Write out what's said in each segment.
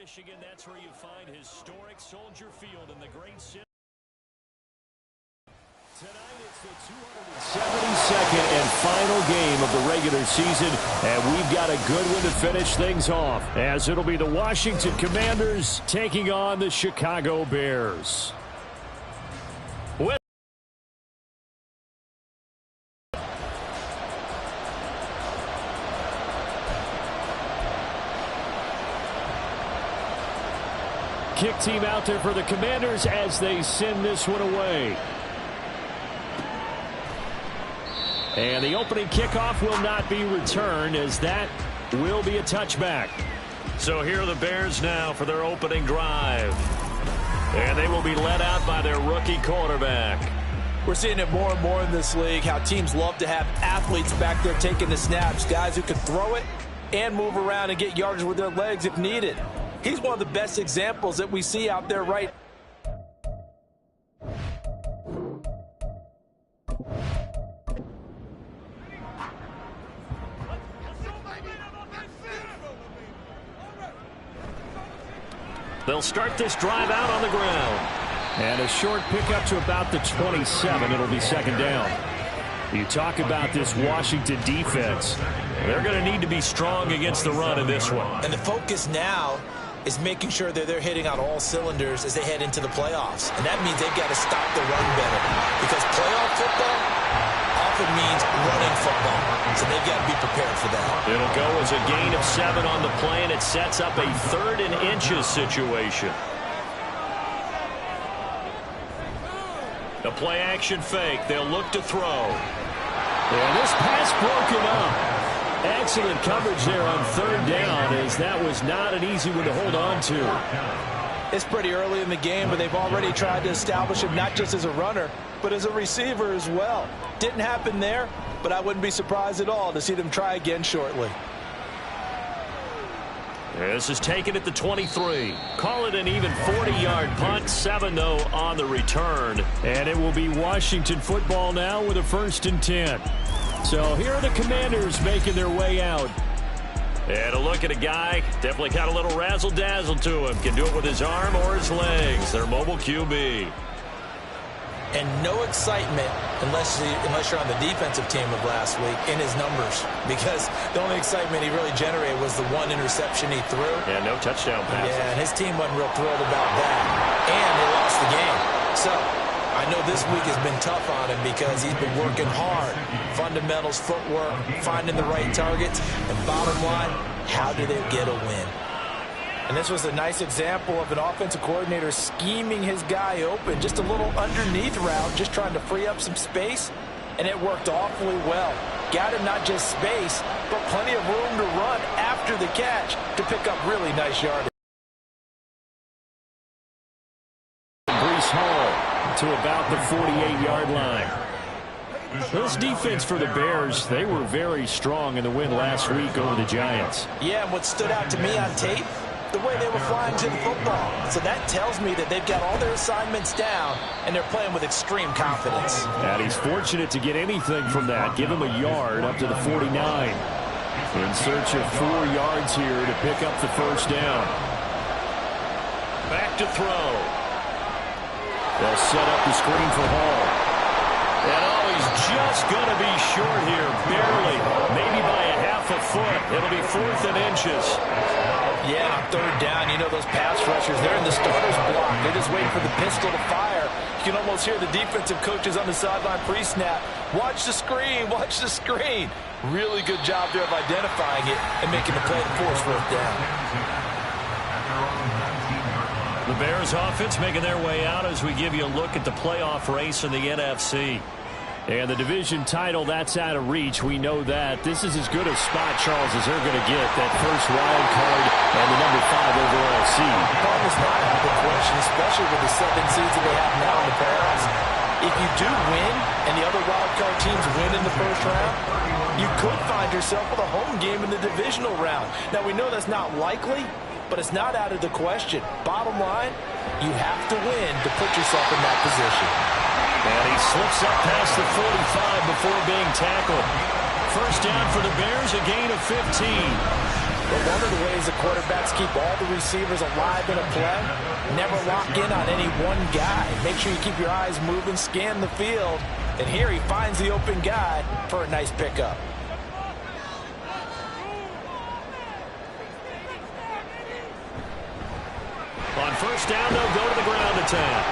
Michigan, that's where you find historic Soldier Field in the great city. Tonight it's the 272nd and final game of the regular season, and we've got a good one to finish things off, as it'll be the Washington Commanders taking on the Chicago Bears. Kick team out there for the Commanders as they send this one away. And the opening kickoff will not be returned, as that will be a touchback. So here are the Bears now for their opening drive. And they will be led out by their rookie quarterback. We're seeing it more and more in this league, how teams love to have athletes back there taking the snaps, guys who can throw it and move around and get yardage with their legs if needed. He's one of the best examples that we see out there right now. They'll start this drive out on the ground. And a short pickup to about the 27. It'll be second down. You talk about this Washington defense. They're going to need to be strong against the run in this one. And the focus now is making sure that they're hitting on all cylinders as they head into the playoffs. And that means they've got to stop the run better. Because playoff football often means running football. So they've got to be prepared for that. It'll go as a gain of 7 on the play, and it sets up a 3rd and inches situation. The play action fake. They'll look to throw. And this pass broken up. Excellent coverage there on 3rd down, as that was not an easy one to hold on to. It's pretty early in the game, but they've already tried to establish him not just as a runner, but as a receiver as well. Didn't happen there, but I wouldn't be surprised at all to see them try again shortly. This is taken at the 23. Call it an even 40-yard punt. 7, though, on the return. And it will be Washington football now with a 1st and 10. So here are the Commanders making their way out. And a look at a guy, definitely got a little razzle-dazzle to him. Can do it with his arm or his legs. Their mobile QB. And no excitement unless you're on the defensive team of last week in his numbers. Because the only excitement he really generated was the 1 interception he threw. Yeah, no touchdown passes. Yeah, and his team wasn't real thrilled about that. And they lost the game. So I know this week has been tough on him because he's been working hard. Fundamentals, footwork, finding the right targets. And bottom line, how do they get a win? And this was a nice example of an offensive coordinator scheming his guy open. Just a little underneath route, just trying to free up some space. And it worked awfully well. Got him not just space, but plenty of room to run after the catch to pick up really nice yardage. Breece Hall to about the 48-yard line. This defense for the Bears, they were very strong in the win last week over the Giants. Yeah, and what stood out to me on tape, the way they were flying to the football. So that tells me that they've got all their assignments down, and they're playing with extreme confidence. And he's fortunate to get anything from that. Give him a yard up to the 49. In search of 4 yards here to pick up the 1st down. Back to throw. They'll set up the screen for Hall. And he's just going to be short here, barely. Maybe by a half a foot. It'll be 4th and inches. Yeah, on 3rd down, you know those pass rushers, they're in the starter's block. They're just waiting for the pistol to fire. You can almost hear the defensive coaches on the sideline pre-snap. Watch the screen, watch the screen. Really good job there of identifying it and making the play to force 4th down. The Bears offense making their way out as we give you a look at the playoff race in the NFC. And the division title, that's out of reach. We know that. This is as good a spot, Charles, as they're going to get. That first wild card and the number 5 overall seed. That is not out of the question, especially with the 7 seeds that they have now in the playoffs. If you do win and the other wild card teams win in the first round, you could find yourself with a home game in the divisional round. Now, we know that's not likely, but it's not out of the question. Bottom line, you have to win to put yourself in that position. And he slips up past the 45 before being tackled. First down for the Bears, a gain of 15. But one of the ways the quarterbacks keep all the receivers alive in a play, never lock in on any one guy. Make sure you keep your eyes moving, scan the field. And here he finds the open guy for a nice pickup. On first down, they'll go to the ground attack.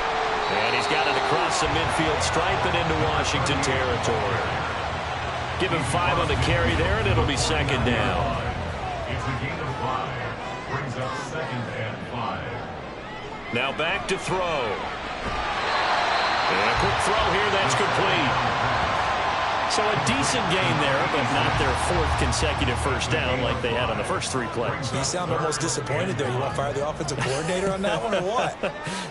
And he's got it across the midfield stripe and into Washington territory. Give him 5 on the carry there, and it'll be second down. It's a gain of 5. Brings up 2nd and 5. Now back to throw. And a quick throw here, that's complete. So a decent game there, but not their 4th consecutive first down like they had on the first 3 plays. You sound almost disappointed there. You want to fire the offensive coordinator on that one or what?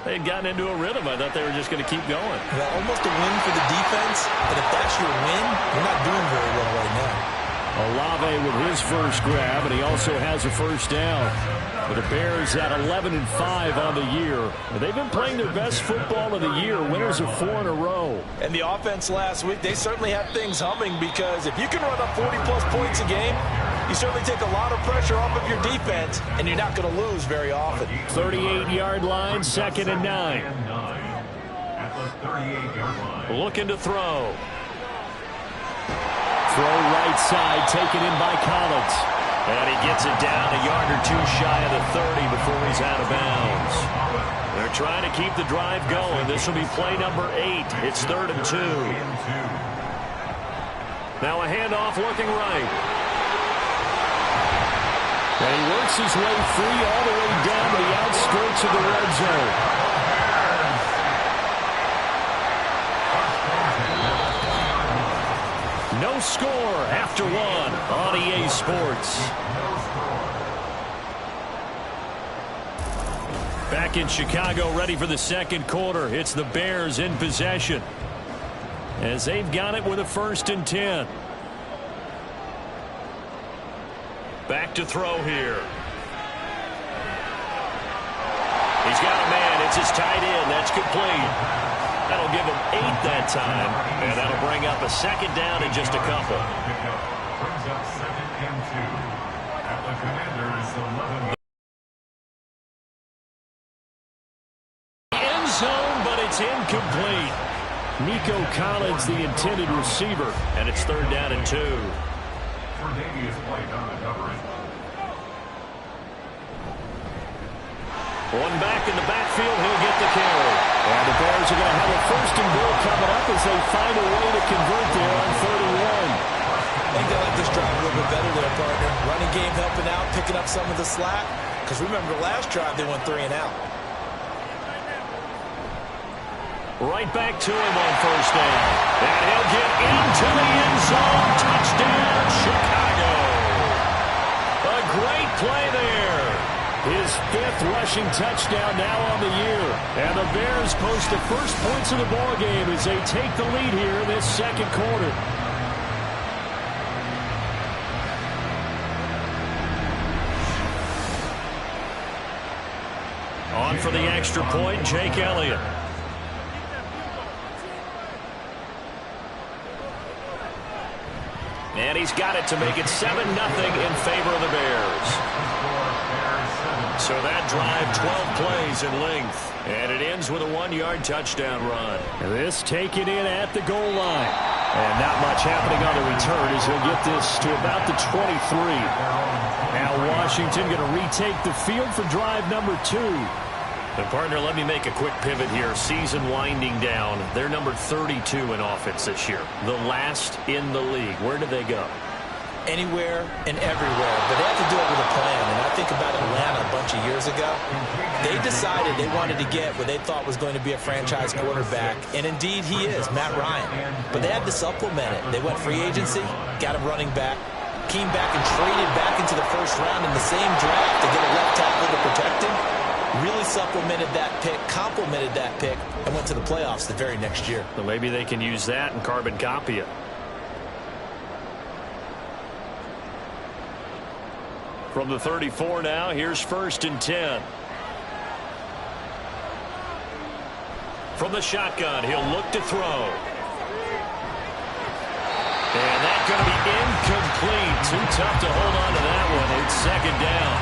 They had gotten into a rhythm. I thought they were just going to keep going. Yeah, almost a win for the defense. But if that's your win, you're not doing very well right now. Olave with his first grab, and he also has a first down. But the Bears at 11-5 on the year. They've been playing their best football of the year. Winners of 4 in a row. And the offense last week, they certainly have things humming because if you can run up 40-plus points a game, you certainly take a lot of pressure off of your defense, and you're not going to lose very often. 38-yard line, 2nd and 9. At the 38-yard line. Looking to throw. Throw right side, taken in by Collins. And he gets it down a yard or 2 shy of the 30 before he's out of bounds. They're trying to keep the drive going. This will be play number 8. It's 3rd and 2. Now a handoff looking right. And he works his way free all the way down to the outskirts of the red zone. No score after 1 on EA Sports. Back in Chicago, ready for the second quarter. It's the Bears in possession as they've got it with a 1st and 10. Back to throw here. He's got a man. It's his tight end. That's complete. That'll give him 8 that time, and that'll bring up a 2nd down in just a couple. Brings up 2nd and 2. At the Commanders' 11. End zone, but it's incomplete. Nico Collins, the intended receiver, and it's 3rd down and 2. Tre'Davious White on the coverage. One back in the backfield, he'll get the carry. And the Bears are going to have a 1st and goal coming up as they find a way to convert there on 3rd and 1. I think they like this drive a little bit better there, partner. Running game helping out, picking up some of the slack. Because remember, the last drive they went 3 and out. Right back to him on 1st down. And he'll get into the end zone. Touchdown, Chicago. A great play there. His 5th rushing touchdown now on the year. And the Bears post the first points of the ball game as they take the lead here in this second quarter. On for the extra point, Jake Elliott. And he's got it to make it 7-0 in favor of the Bears. So that drive, 12 plays in length. And it ends with a 1-yard touchdown run. And this taken in at the goal line. And not much happening on the return as he'll get this to about the 23. Now Washington going to retake the field for drive number 2. And partner, let me make a quick pivot here. Season winding down. They're number 32 in offense this year. The last in the league. Where did they go? Anywhere and everywhere, but they have to do it with a plan. And I think about Atlanta a bunch of years ago. They decided they wanted to get what they thought was going to be a franchise quarterback, and indeed he is, Matt Ryan. But they had to supplement it. They went free agency, got him running back, came back and traded back into the first round in the same draft to get a left tackle to protect him. Really supplemented that pick, complemented that pick, and went to the playoffs the very next year. Well, maybe they can use that and carbon copy it. From the 34 now, here's 1st and 10. From the shotgun, he'll look to throw. And that's going to be incomplete. Too tough to hold on to that that one. It's second down.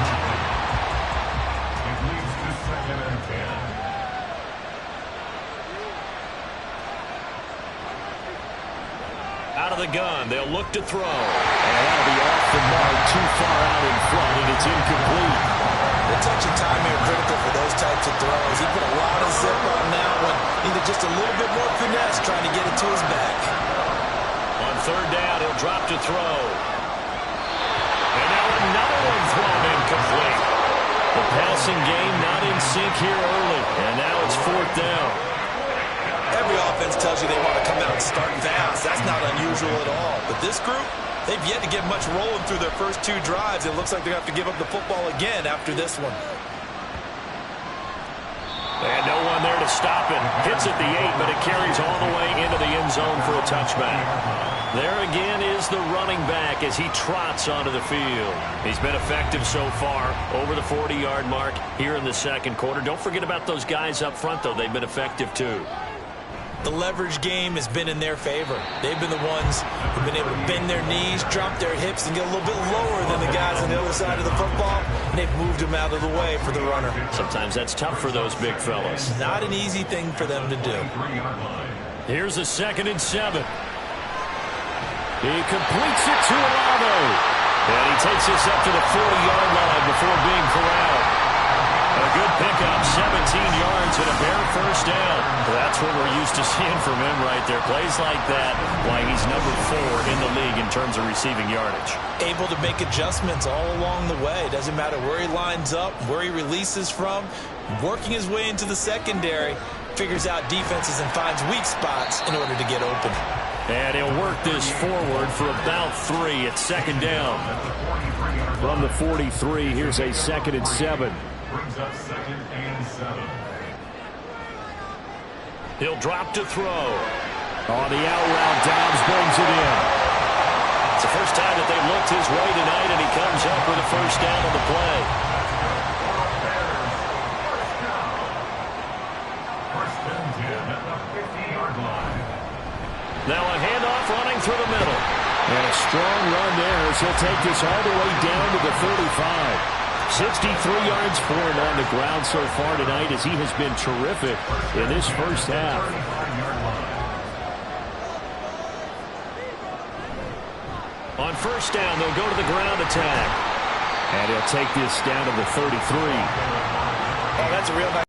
It leads to 2nd and 10. Out of the gun, they'll look to throw. And that'll be off the mark, too far out in front, and it's incomplete. The touch and time are critical for those types of throws. He put a lot of zip on that one. Needed just a little bit more finesse trying to get it to his back. On third down, he'll drop to throw. And now another one thrown incomplete. The passing game not in sync here early. And now it's fourth down. Every offense tells you they want to come out and start fast. That's not unusual at all. But this group, they've yet to get much rolling through their first 2 drives. It looks like they're going to have to give up the football again after this one. And no one there to stop it. Hits at the 8, but it carries all the way into the end zone for a touchback. There again is the running back as he trots onto the field. He's been effective so far, over the 40-yard mark here in the second quarter. Don't forget about those guys up front, though. They've been effective, too. The leverage game has been in their favor. They've been the ones who've been able to bend their knees, drop their hips, and get a little bit lower than the guys on the other side of the football, and they've moved them out of the way for the runner. Sometimes that's tough for those big fellas. Not an easy thing for them to do. Here's a 2nd and 7. He completes it to Olave. And he takes this up to the 40-yard line before being corralled. A good pickup, 17 yards and a bare first down. That's what we're used to seeing from him right there. Plays like that, why he's number 4 in the league in terms of receiving yardage. Able to make adjustments all along the way. Doesn't matter where he lines up, where he releases from. Working his way into the secondary, figures out defenses and finds weak spots in order to get open. And he'll work this forward for about 3 at second down. From the 43, here's a 2nd and 7. Brings up 2nd and 7. He'll drop to throw. On the out route, Dobbs brings it in. It's the first time that they looked his way tonight, and he comes up with a first down on the play. First and 10 at the 50-yard line. Now a handoff running through the middle. And a strong run there as he'll take this all the way down to the 35. 63 yards for him on the ground so far tonight as he has been terrific in this first half. On first down, they'll go to the ground attack. And he'll take this down to the 33. Oh, that's a real nice.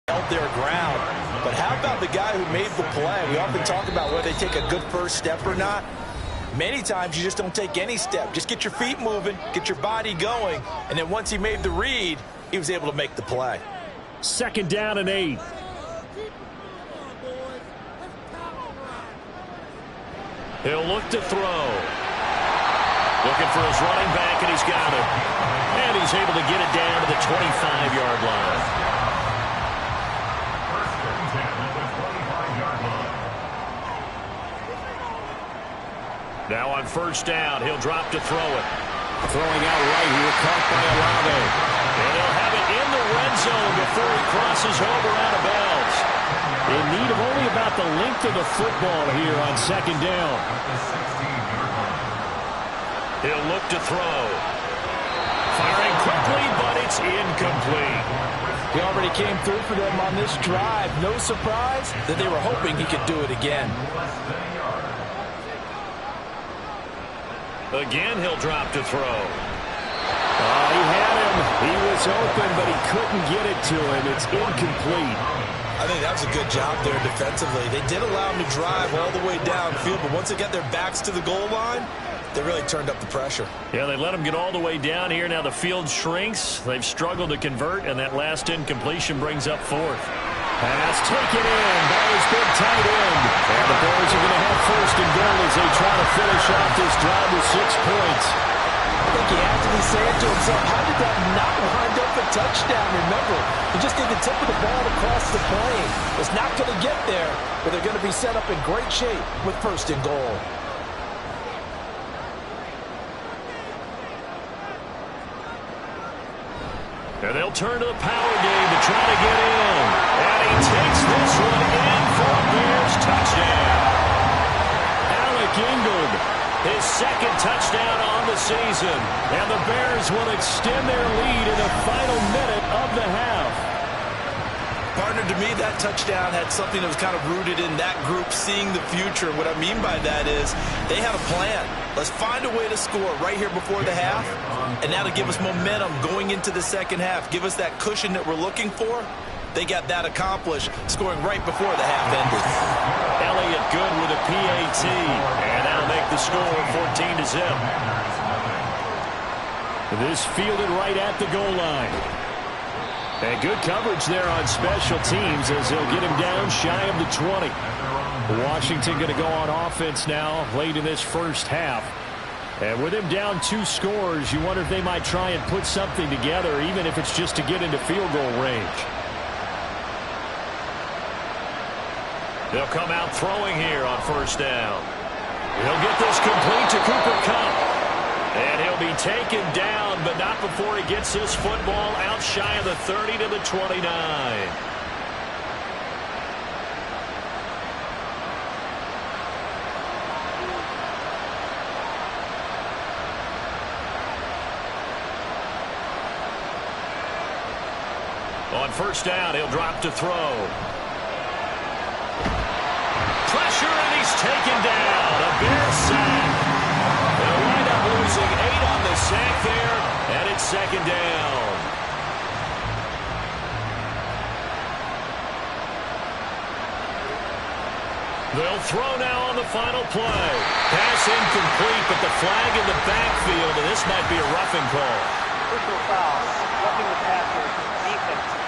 Held their ground. But how about the guy who made the play? We often talk about whether they take a good first step or not. Many times you just don't take any step. Just get your feet moving, get your body going, and then once he made the read, he was able to make the play. 2nd down and 8. He'll look to throw. Looking for his running back, and he's got it. And he's able to get it down to the 25-yard line. Now on first down, he'll drop to throw it. Throwing out right here, caught by Olave. And he'll have it in the red zone before he crosses over out of bounds. In need of only about the length of the football here on second down. He'll look to throw. Firing quickly, but it's incomplete. He already came through for them on this drive. No surprise that they were hoping he could do it again. Again, he'll drop to throw. He had him. He was open, but he couldn't get it to him. It's incomplete. I think that was a good job there defensively. They did allow him to drive all the way downfield, but once they got their backs to the goal line, they really turned up the pressure. Yeah, they let him get all the way down here. Now the field shrinks. They've struggled to convert, and that last incompletion brings up 4th. Pass taken in by his big tight end. And the Bears are going to have first and goal as they try to finish off this drive with 6 points. I think he had to be saying to himself, how did that not wind up a touchdown? Remember, he just did the tip of the ball across the plane. It's not going to get there, but they're going to be set up in great shape with first and goal. And they'll turn to the power game to try to get in. And he takes this one in for a Bears touchdown. Alec Ingold His second touchdown on the season. And the Bears will extend their lead in the final minute of the half. Partner, to me, that touchdown had something that was kind of rooted in that group seeing the future. What I mean by that is they had a plan. Let's find a way to score right here before the half, and that'll give us momentum going into the second half. Give us that cushion that we're looking for. They got that accomplished, scoring right before the half ended. Elliott good with a PAT, and that'll make the score 14-0. This fielded right at the goal line. And good coverage there on special teams as they'll get him down shy of the 20. Washington going to go on offense now late in this first half. And with him down 2 scores, you wonder if they might try and put something together, even if it's just to get into field goal range. They'll come out throwing here on first down. He'll get this complete to Cooper Kupp. And he'll be taken down, but not before he gets this football out shy of the 30 to the 29. On first down, he'll drop to throw. Pressure, and he's taken down. A Bears sack. They'll wind up losing 8 on the sack there, and it's second down. They'll throw now on the final play. Pass incomplete, but the flag in the backfield, and this might be a roughing call. Personal foul, roughing the passer, defense.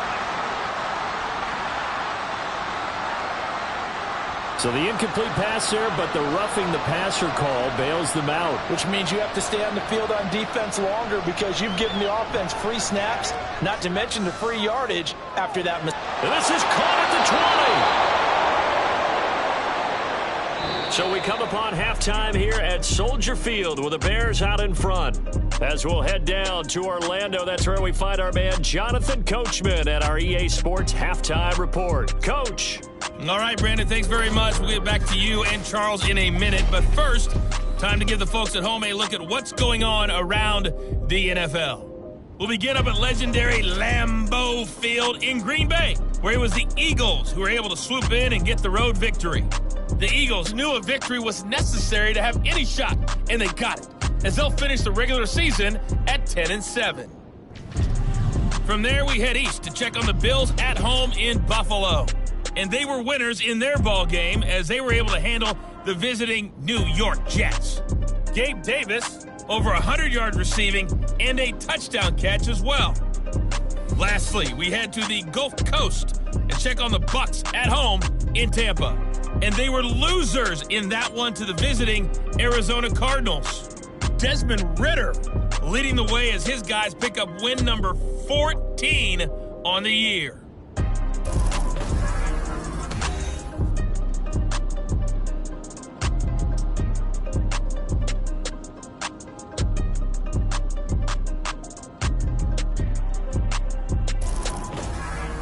So the incomplete pass there, but the roughing the passer call bails them out. Which means you have to stay on the field on defense longer because you've given the offense free snaps, not to mention the free yardage after that. And this is caught at the 20. So we come upon halftime here at Soldier Field with the Bears out in front. As we'll head down to Orlando, that's where we find our man Jonathan Coachman at our EA Sports Halftime Report. Coach. All right, Brandon, thanks very much. We'll get back to you and Charles in a minute. But first, time to give the folks at home a look at what's going on around the NFL. We'll begin up at legendary Lambeau Field in Green Bay, where it was the Eagles who were able to swoop in and get the road victory. The Eagles knew a victory was necessary to have any shot, and they got it, as they'll finish the regular season at 10-7. From there, we head east to check on the Bills at home in Buffalo. And they were winners in their ball game as they were able to handle the visiting New York Jets. Gabe Davis, over 100-yard receiving and a touchdown catch as well. Lastly, we head to the Gulf Coast and check on the Bucs at home in Tampa. And they were losers in that one to the visiting Arizona Cardinals. Desmond Ridder leading the way as his guys pick up win number 14 on the year.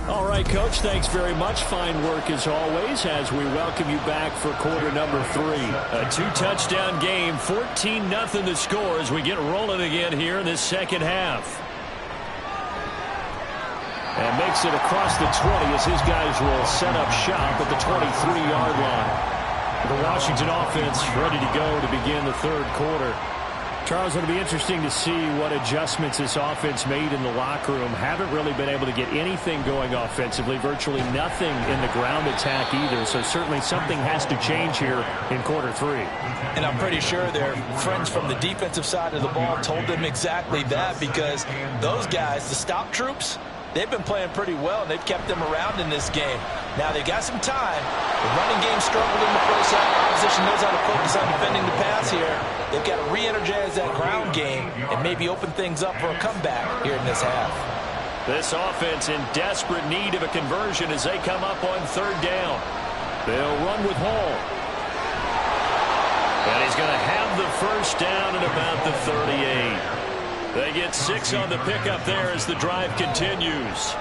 All right, Coach, thanks very much. Fine work as always as we welcome you back for quarter number 3. A 2-touchdown game, 14-0 the score as we get rolling again here in this second half. And makes it across the 20 as his guys will set up shop at the 23-yard line. The Washington offense ready to go to begin the third quarter. Charles, it'll be interesting to see what adjustments this offense made in the locker room. Haven't really been able to get anything going offensively, virtually nothing in the ground attack either. So certainly something has to change here in quarter 3. And I'm pretty sure their friends from the defensive side of the ball told them exactly that, because those guys, the stop troops, they've been playing pretty well, and they've kept them around in this game. Now, they've got some time. The running game struggled in the first half. Opposition knows how to focus on defending the pass here. They've got to re-energize that ground game and maybe open things up for a comeback here in this half. This offense in desperate need of a conversion as they come up on third down. They'll run with Hall. And he's going to have the first down at about the 38. They get 6 on the pickup there as the drive continues.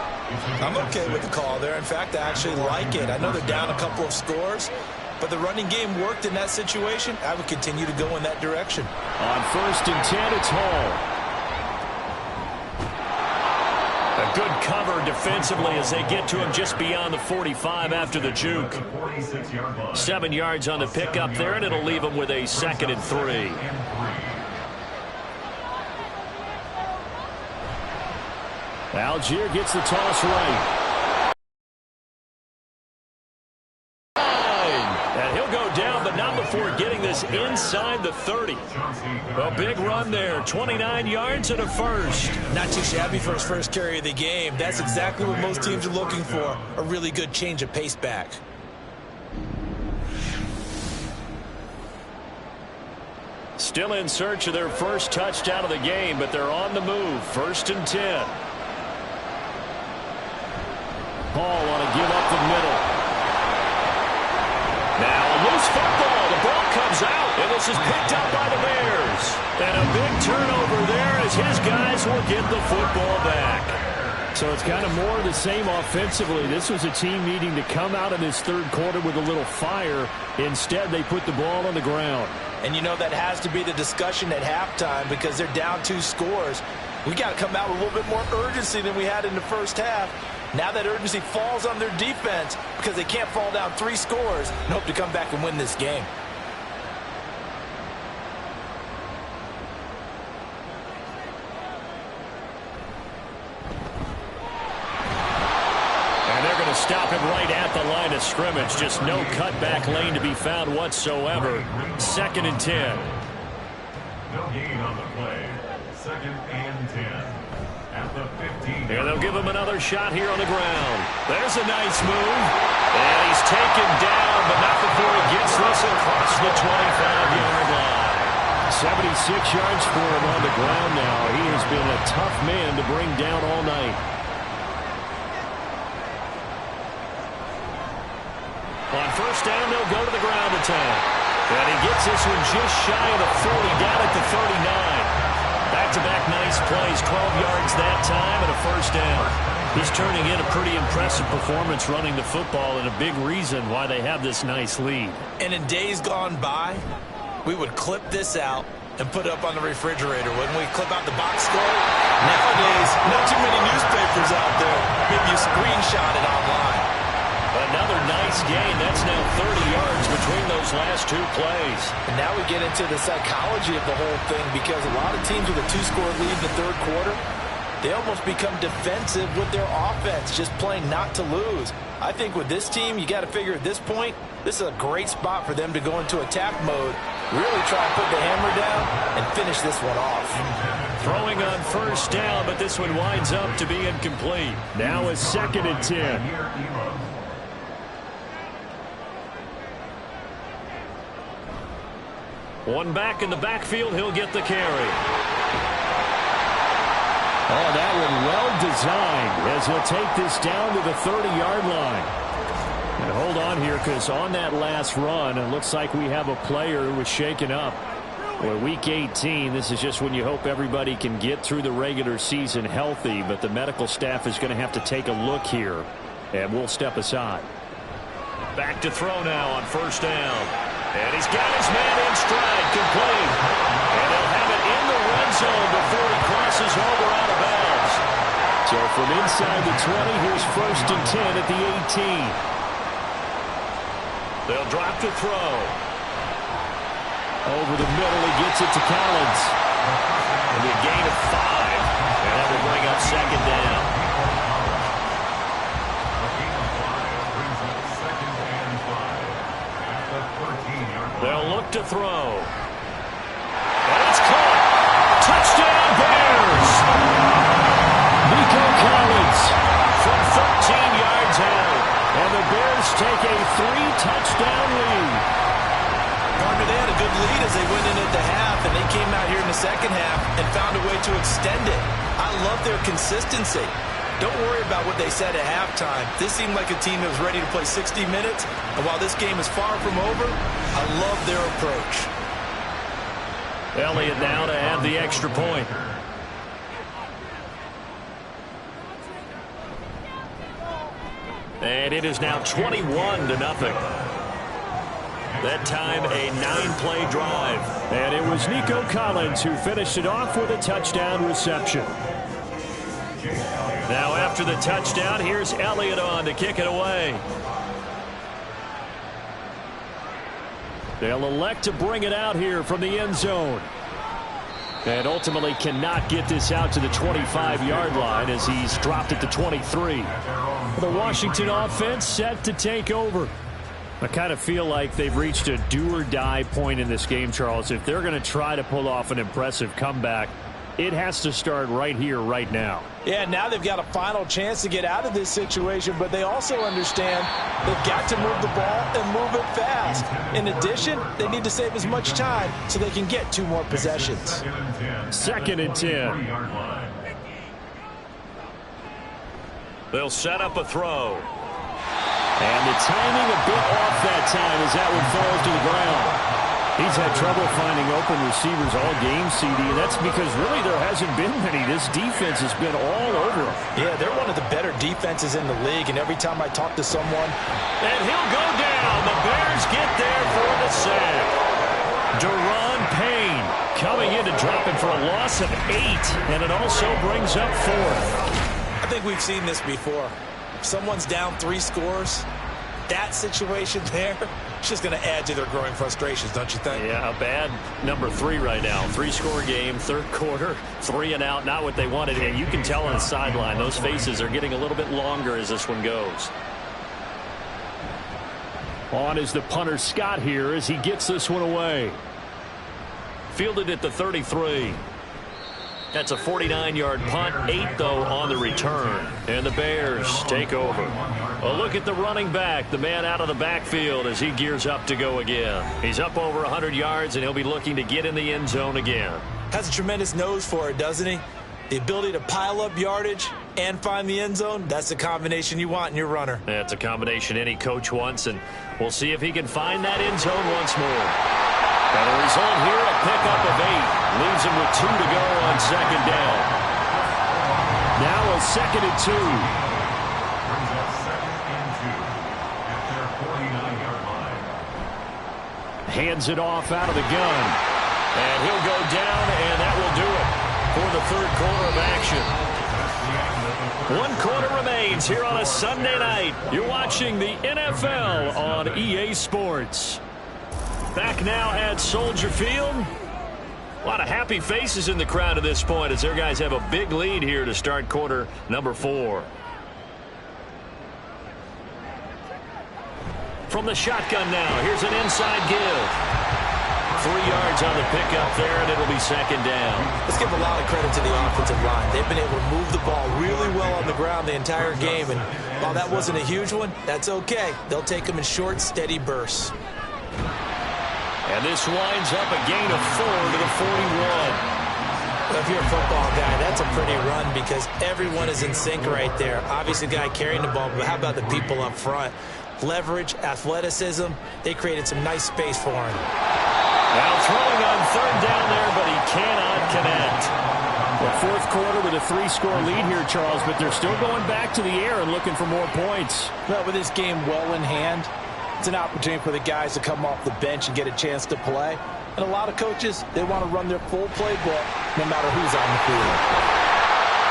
I'm okay with the call there. In fact, I actually like it. I know they're down a couple of scores, but the running game worked in that situation. I would continue to go in that direction. On 1st and 10, it's Hall. A good cover defensively as they get to him just beyond the 45 after the juke. 7 yards on the pickup there, and it'll leave him with a 2nd and 3. Algier gets the toss right. And he'll go down, but not before getting this inside the 30. A big run there, 29 yards and a first. Not too shabby for his first carry of the game. That's exactly what most teams are looking for, a really good change of pace back. Still in search of their first touchdown of the game, but they're on the move. 1st and 10. Hall want to give up the middle. Now a loose football. The ball comes out, and this is picked up by the Bears. And a big turnover there as his guys will get the football back. So it's kind of more of the same offensively. This was a team needing to come out in this 3rd quarter with a little fire. Instead, they put the ball on the ground. And you know that has to be the discussion at halftime because they're down 2 scores. We got to come out with a little bit more urgency than we had in the first half. Now that urgency falls on their defense because they can't fall down 3 scores and hope to come back and win this game. And they're going to stop him right at the line of scrimmage. Just no cutback lane to be found whatsoever. 2nd and 10. No gain on the play. 2nd and 10. At the 15. Here they'll give him another shot here on the ground. There's a nice move. And he's taken down, but not before he gets this across the 25-yard line. 76 yards for him on the ground now. He has been a tough man to bring down all night. On 1st down, they'll go to the ground attack. And he gets this one just shy of the 40, down at the 39. Back-to-back nice plays, 12 yards that time and a 1st down. He's turning in a pretty impressive performance running the football and a big reason why they have this nice lead. And in days gone by, we would clip this out and put it up on the refrigerator. When we clip out the box score, nowadays, not too many newspapers out there. Maybe you screenshot it online. Another nice gain. That's now 30 yards between those last 2 plays. And now we get into the psychology of the whole thing because a lot of teams with a 2-score lead in the 3rd quarter, they almost become defensive with their offense, just playing not to lose. I think with this team, you got to figure at this point, this is a great spot for them to go into attack mode, really try and put the hammer down and finish this one off. Throwing on 1st down, but this one winds up to be incomplete. Now a 2nd and 10. One back in the backfield, he'll get the carry. Oh, that one well designed as he'll take this down to the 30-yard line. And hold on here because on that last run, it looks like we have a player who was shaken up. Well, week 18, this is just when you hope everybody can get through the regular season healthy, but the medical staff is going to have to take a look here, and we'll step aside. Back to throw now on 1st down. And he's got his man in stride, complete. And he'll have it in the red zone before he crosses over out of bounds. So from inside the 20, here's 1st and 10 at the 18. They'll drop to throw. Over the middle, he gets it to Collins. And a gain of 5. And that will bring up 2nd down. They'll look to throw. And it's caught. Touchdown, Bears! Nico Collins from 13 yards out. And the Bears take a 3-touchdown lead. Partner, they had a good lead as they went in at the half, and they came out here in the 2nd half and found a way to extend it. I love their consistency. Don't worry about what they said at halftime. This seemed like a team that was ready to play 60 minutes. And while this game is far from over, I love their approach. Elliott now to add the extra point. And it is now 21-0. That time a 9-play drive. And it was Nico Collins who finished it off with a touchdown reception. Now after the touchdown, here's Elliott on to kick it away. They'll elect to bring it out here from the end zone. And ultimately cannot get this out to the 25-yard line as he's dropped at the 23. The Washington offense set to take over. I kind of feel like they've reached a do-or-die point in this game, Charles. If they're going to try to pull off an impressive comeback, it has to start right here, right now. Yeah, now they've got a final chance to get out of this situation, but they also understand they've got to move the ball and move it fast. In addition, they need to save as much time so they can get 2 more possessions. 2nd and 10. They'll set up a throw. And the timing a bit off that time as that one falls to the ground. He's had trouble finding open receivers all game, CD, and that's because really there hasn't been many. This defense has been all over him. Yeah, they're one of the better defenses in the league, and every time I talk to someone... And he'll go down. The Bears get there for the sack. Daron Payne coming in to drop it for a loss of 8, and it also brings up 4th. I think we've seen this before. If someone's down 3 scores, that situation there, it's just going to add to their growing frustrations, don't you think? Yeah, a bad number 3 right now. 3-score game, 3rd quarter, 3 and out, not what they wanted. And you can tell on the sideline, those faces are getting a little bit longer as this one goes. On is the punter Scott here as he gets this one away. Fielded at the 33. That's a 49-yard punt, 8, though, on the return. And the Bears take over. A look at the running back, the man out of the backfield as he gears up to go again. He's up over 100 yards, and he'll be looking to get in the end zone again. Has a tremendous nose for it, doesn't he? The ability to pile up yardage and find the end zone, that's the combination you want in your runner. That's a combination any coach wants, and we'll see if he can find that end zone once more. And the result here, a pickup of 8. Leaves him with 2 to go on 2nd down. Now a 2nd and 2. Brings up 2nd and 2 at their 49-yard line. Hands it off out of the gun. And he'll go down, and that will do it for the 3rd quarter of action. 1 quarter remains here on a Sunday night. You're watching the NFL on EA Sports. Back now at Soldier Field. A lot of happy faces in the crowd at this point as their guys have a big lead here to start quarter number 4. From the shotgun now, here's an inside give. 3 yards on the pickup there, and it'll be 2nd down. Let's give a lot of credit to the offensive line. They've been able to move the ball really well on the ground the entire game, and while that wasn't a huge one, that's okay. They'll take them in short, steady bursts. And this winds up a gain of 4 to the 41. Well, if you're a football guy, that's a pretty run because everyone is in sync right there. Obviously, the guy carrying the ball, but how about the people up front? Leverage, athleticism, they created some nice space for him. Now throwing on 3rd down there, but he cannot connect. The 4th quarter with a 3-score lead here, Charles, but they're still going back to the air and looking for more points. Well, with this game well in hand, it's an opportunity for the guys to come off the bench and get a chance to play. And a lot of coaches, they want to run their full playbook no matter who's on the field.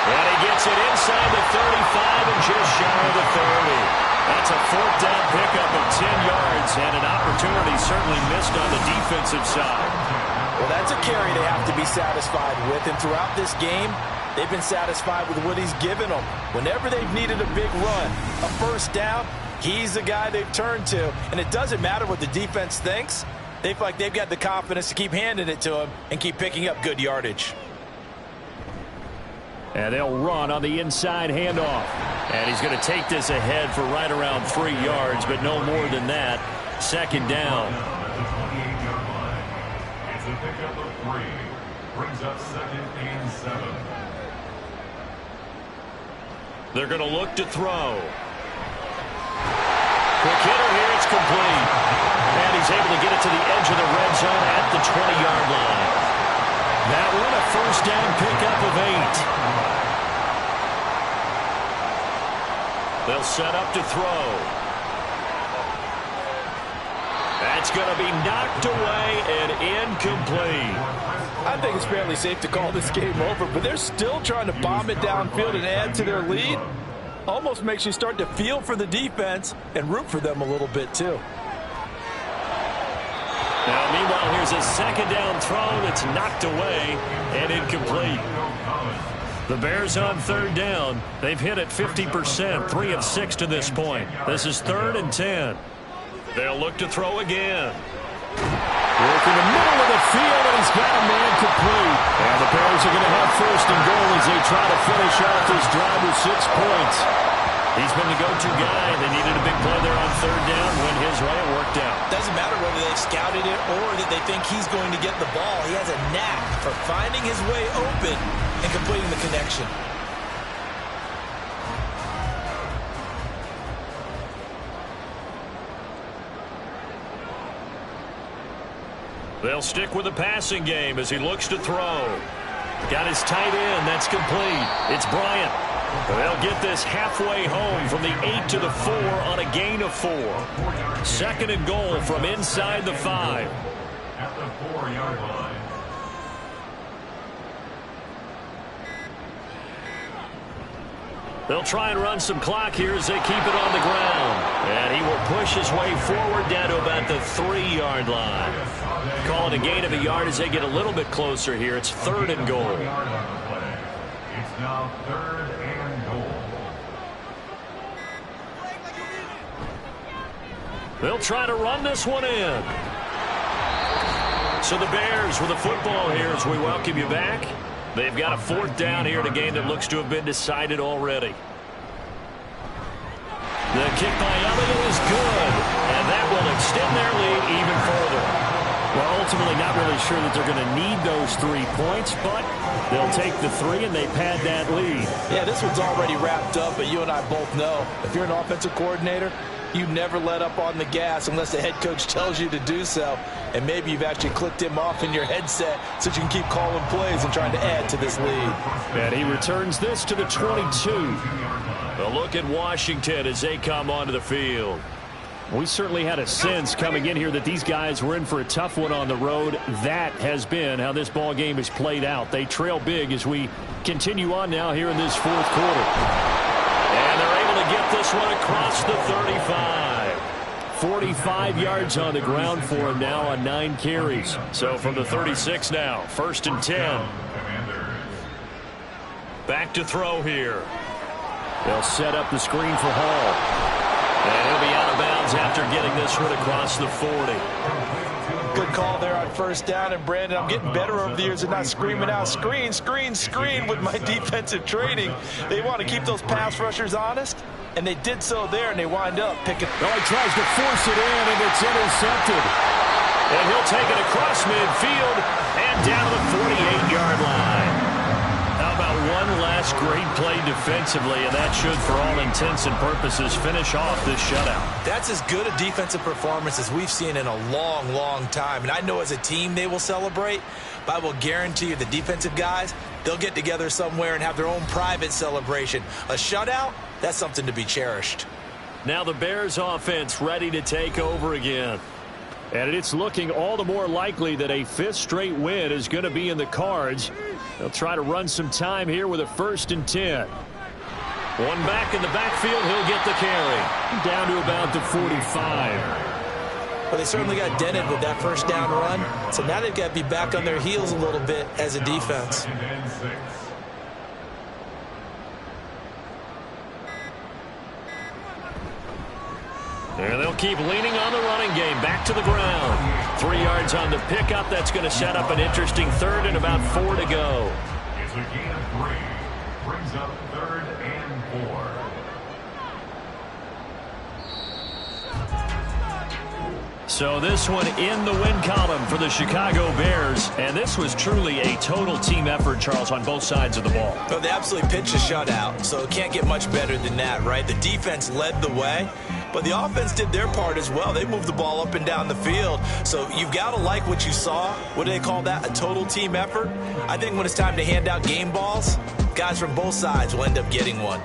And he gets it inside the 35 and just shy of the 30. That's a 4th down pickup of 10 yards and an opportunity certainly missed on the defensive side. Well, that's a carry they have to be satisfied with. And throughout this game, they've been satisfied with what he's given them. Whenever they've needed a big run, a 1st down, he's the guy they've turned to. And it doesn't matter what the defense thinks. They feel like they've got the confidence to keep handing it to him and keep picking up good yardage. And they'll run on the inside handoff. And he's going to take this ahead for right around 3 yards, but no more than that. 2nd down. At the 28-yard line. It's a pickup of 3. Brings up 2nd and 7. They're going to look to throw. Quick hitter here, it's complete. And he's able to get it to the edge of the red zone at the 20-yard line. That one a 1st down pickup of 8. They'll set up to throw. That's It's going to be knocked away and incomplete. I think it's fairly safe to call this game over, but they're still trying to bomb it downfield and add to their lead. Almost makes you start to feel for the defense and root for them a little bit too. Now, meanwhile, here's a second down throw that's knocked away and incomplete. The Bears on third down. They've hit it 50%, 3 of 6 to this point. This is 3rd and 10. They'll look to throw again. Work in the middle of the field, and he's got a man complete. And the Bears are going to have 1st and goal as they try to finish off this drive with 6 points. He's been the go-to guy. They needed a big play there on third down. Went his way. It worked out. Doesn't matter whether they've scouted it or that they think he's going to get the ball. He has a knack for finding his way open and completing the connection. They'll stick with the passing game as he looks to throw. Got his tight end. That's complete. It's Bryant. They'll get this halfway home from the 8 to the 4 on a gain of 4. 2nd and goal from inside the 5. At the 4-yard line. They'll try and run some clock here as they keep it on the ground. And he will push his way forward down to about the 3-yard line. Call it a gain of a yard as they get a little bit closer here. It's 3rd and goal. It's now 3rd and goal. They'll try to run this one in. So the Bears with the football here as we welcome you back. They've got a 4th down here in a game that looks to have been decided already. The kick by Elliott is good, and that will extend their lead even further. Well, ultimately not really sure that they're going to need those 3 points, but they'll take the 3 and they pad that lead. Yeah, this one's already wrapped up, but you and I both know if you're an offensive coordinator, you never let up on the gas unless the head coach tells you to do so. And maybe you've actually clicked him off in your headset so you can keep calling plays and trying to add to this lead. And he returns this to the 22. A look at Washington as they come onto the field. We certainly had a sense coming in here that these guys were in for a tough one on the road. That has been how this ball game has played out. They trail big as we continue on now here in this 4th quarter. And they're able to get this one across the 35. 45 yards on the ground for him now on 9 carries. So from the 36 now, 1st and 10. Back to throw here. They'll set up the screen for Hall. And he'll be out of bounds after getting this one across the 40. Good call there on 1st down. And Brandon, I'm getting better over the years and not screaming out screen, screen, screen with my defensive training. They want to keep those pass rushers honest, and they did so there, and they wind up picking. Oh, he tries to force it in, and it's intercepted. And he'll take it across midfield and down to the 48-yard line. How about one last great play defensively, and that should, for all intents and purposes, finish off this shutout. That's as good a defensive performance as we've seen in a long, long time. And I know as a team they will celebrate, but I will guarantee you the defensive guys, they'll get together somewhere and have their own private celebration. A shutout, that's something to be cherished. Now the Bears offense ready to take over again. And it's looking all the more likely that a 5th straight win is going to be in the cards. They'll try to run some time here with a 1st and 10. One back in the backfield. He'll get the carry. Down to about the 45. Well, they certainly got dented with that 1st down run. So now they've got to be back on their heels a little bit as a defense. And they'll keep leaning on the running game. Back to the ground. 3 yards on the pickup. That's going to set up an interesting 3rd and about 4 to go. It's a gain of 3. Brings up 3rd and 4. So this one in the win column for the Chicago Bears. And this was truly a total team effort, Charles, on both sides of the ball. Well, they absolutely pitched a shutout, so it can't get much better than that, right? The defense led the way, but the offense did their part as well. They moved the ball up and down the field. So you've got to like what you saw. What do they call that? A total team effort? I think when it's time to hand out game balls, guys from both sides will end up getting one.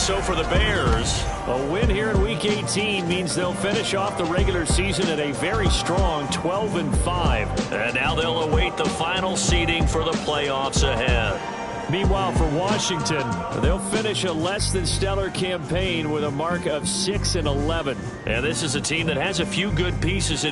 so for the Bears, a win here in Week 18 means they'll finish off the regular season at a very strong 12-5. And now they'll await the final seeding for the playoffs ahead. Meanwhile, for Washington, they'll finish a less than stellar campaign with a mark of 6-11. And this is a team that has a few good pieces in